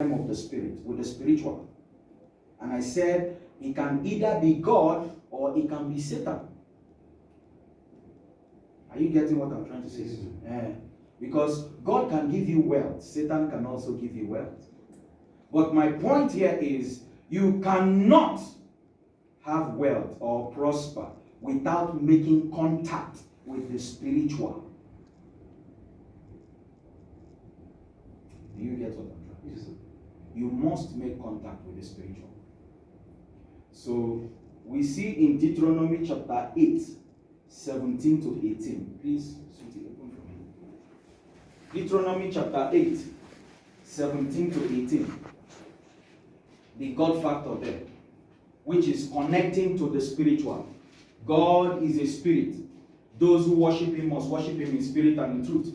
realm of the spirit, with the spiritual. And I said it can either be God or it can be Satan. Are you getting what I'm trying to say? Yeah. Because God can give you wealth, Satan can also give you wealth. But my point here is you cannot have wealth or prosper without making contact with the spiritual. Do you get what I'm trying to say? You must make contact with the spiritual. So we see in Deuteronomy chapter 8, 17 to 18. Please, sweetie, open for me. Deuteronomy chapter 8, 17 to 18. The God factor there, which is connecting to the spiritual. God is a spirit. Those who worship him must worship him in spirit and in truth.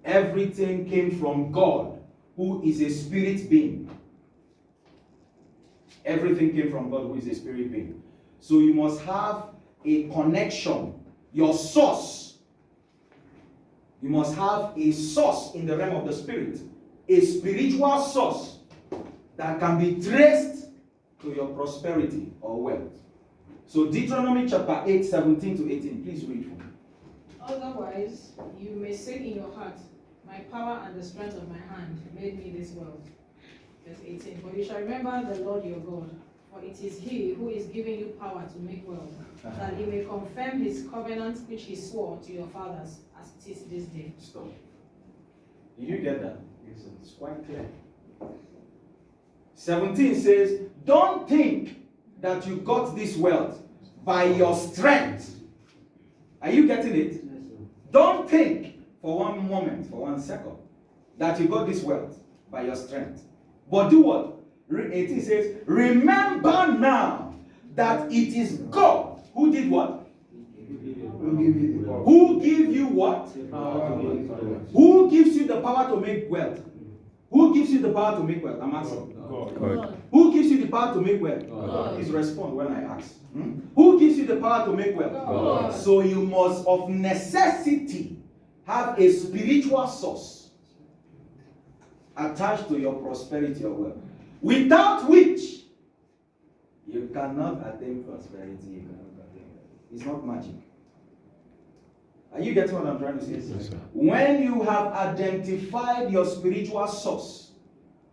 Everything came from God, who is a spirit being. Everything came from God, who is a spirit being. So you must have a connection, your source. You must have a source in the realm of the spirit, a spiritual source that can be traced to your prosperity or wealth. So Deuteronomy chapter 8, 17 to 18. Please read for me. Otherwise, you may say in your heart, my power and the strength of my hand made me this wealth. Verse 18. But you shall remember the Lord your God, for it is he who is giving you power to make wealth, that he may confirm his covenant which he swore to your fathers, as it is this day. Stop. Did you get that? Yes, it's quite clear. 17 says, don't think that you got this wealth by your strength. Are you getting it? Yes, don't think for one moment, for 1 second, that you got this wealth by your strength. But do what? 18 says, remember now that it is God who did what? Who give you what? Who gives you the power to make wealth? Who gives you the power to make wealth? I'm asking. God. Who gives you the power to make wealth? God. Please respond when I ask. Who gives you the power to make wealth? God. So you must of necessity have a spiritual source attached to your prosperity or wealth, without which you cannot attain prosperity. You cannot attain wealth. It's not magic. Are you getting what I'm trying to say? Yes, sir. When you have identified your spiritual source,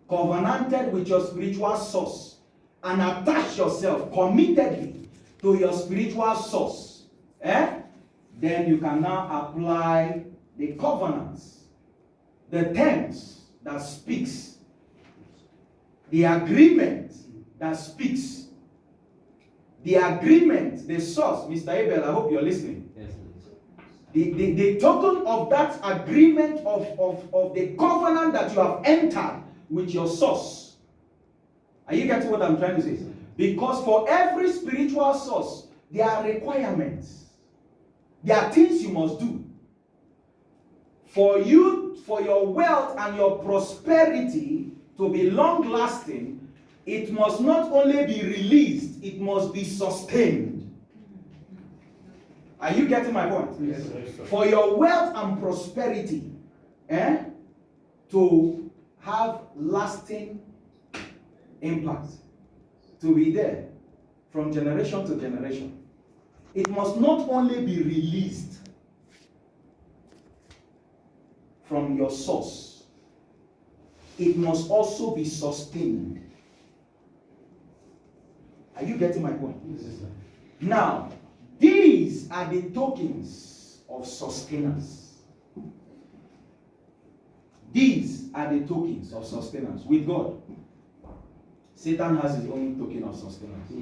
covenanted with your spiritual source, and attached yourself committedly to your spiritual source, then you can now apply the covenants, the terms that speaks, the agreement that speaks, the agreement, the source. Mr. Abel, I hope you're listening. Yes, The token of that agreement of the covenant that you have entered with your source. Are you getting what I'm trying to say? Because for every spiritual source, there are requirements. There are things you must do. For your wealth and your prosperity to be long lasting, it must not only be released, it must be sustained. Are you getting my point? Yes, sir. For your wealth and prosperity to have lasting impact, to be there from generation to generation, it must not only be released from your source, it must also be sustained. Are you getting my point? Yes, sir. Now, these are the tokens of sustenance. These are the tokens of sustenance with God. Satan has his own token of sustenance.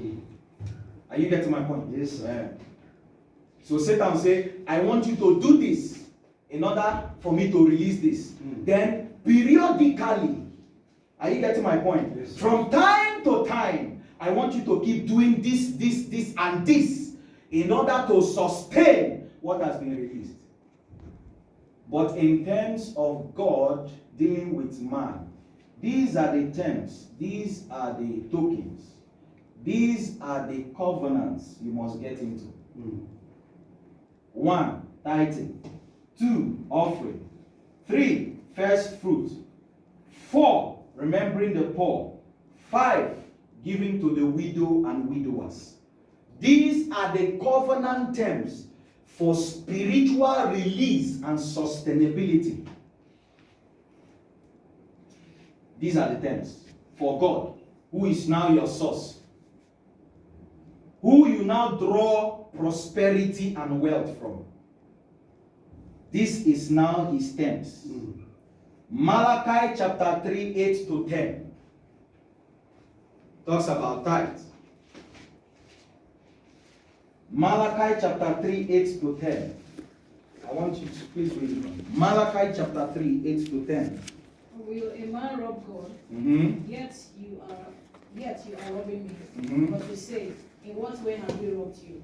Are you getting my point? Yes, sir. So Satan say, I want you to do this in order for me to release this. Then periodically, are you getting my point? Yes, sir. From time to time, I want you to keep doing this, and this in order to sustain what has been released. But in terms of God dealing with man, these are the terms, these are the tokens, these are the covenants you must get into. 1, tithing. 2, offering. 3, first fruit. 4, remembering the poor. 5, giving to the widow and widowers. These are the covenant terms for spiritual release and sustainability. These are the terms for God, who is now your source, who you now draw prosperity and wealth from. This is now his terms. Malachi chapter 3, 8 to 10 talks about tithes. Malachi chapter 3, 8 to 10. I want you to please read it. Malachi chapter 3, 8 to 10. Will a man rob God? Yet you are robbing me. But you say, in what way have we robbed you?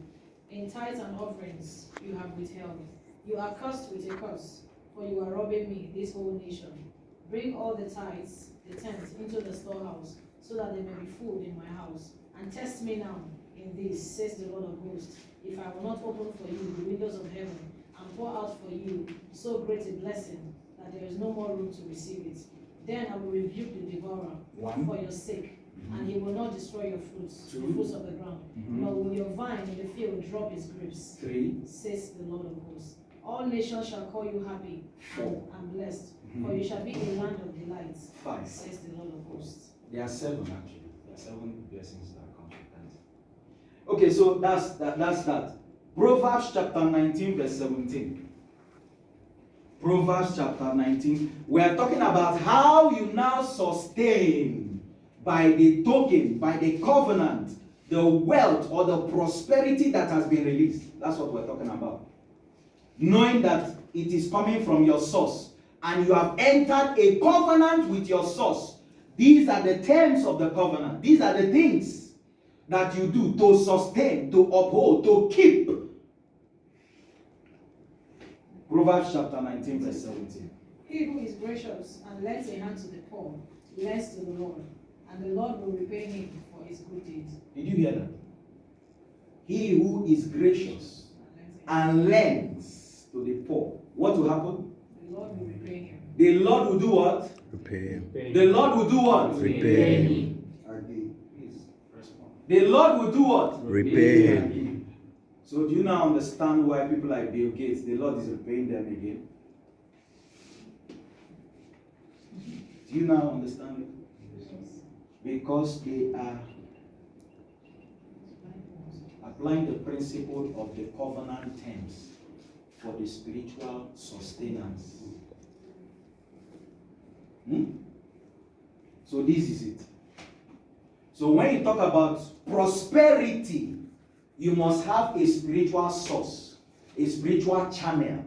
In tithes and offerings you have withheld. You are cursed with a curse, for you are robbing me, this whole nation. Bring all the tithes, the tenth, into the storehouse, so that there may be food in my house. And test me now in this, says the Lord of hosts, if I will not open for you the windows of heaven, and pour out for you so great a blessing, that there is no more room to receive it. Then I will rebuke the devourer for your sake, and he will not destroy your fruits, the fruits of the ground, nor will your vine in the field drop its grapes, 3, says the Lord of hosts. All nations shall call you happy and blessed, for you shall be a land of delights, 5. says the Lord of hosts. There are 7 actually. There are 7 blessings that come with that. Okay, so that's that. Proverbs chapter 19, verse 17. Proverbs chapter 19. We are talking about how you now sustain by the token, by the covenant, the wealth or the prosperity that has been released. That's what we're talking about. Knowing that it is coming from your source and you have entered a covenant with your source. These are the terms of the covenant. These are the things that you do to sustain, to uphold, to keep. Proverbs chapter 19, verse 17. He who is gracious and lends a hand to the poor, lends to the Lord, and the Lord will repay him for his good deeds. Did you hear that? He who is gracious and lends to the poor, what will happen? The Lord will repay him. The Lord will do what? Repay him. The Lord will do what? Repay him. Please respond. The Lord will do what? Repay him. So do you now understand why people like Bill Gates, the Lord is repaying them again? Do you now understand it? Because they are applying the principle of the covenant terms for the spiritual sustenance. So this is it. So when you talk about prosperity, you must have a spiritual source, a spiritual channel,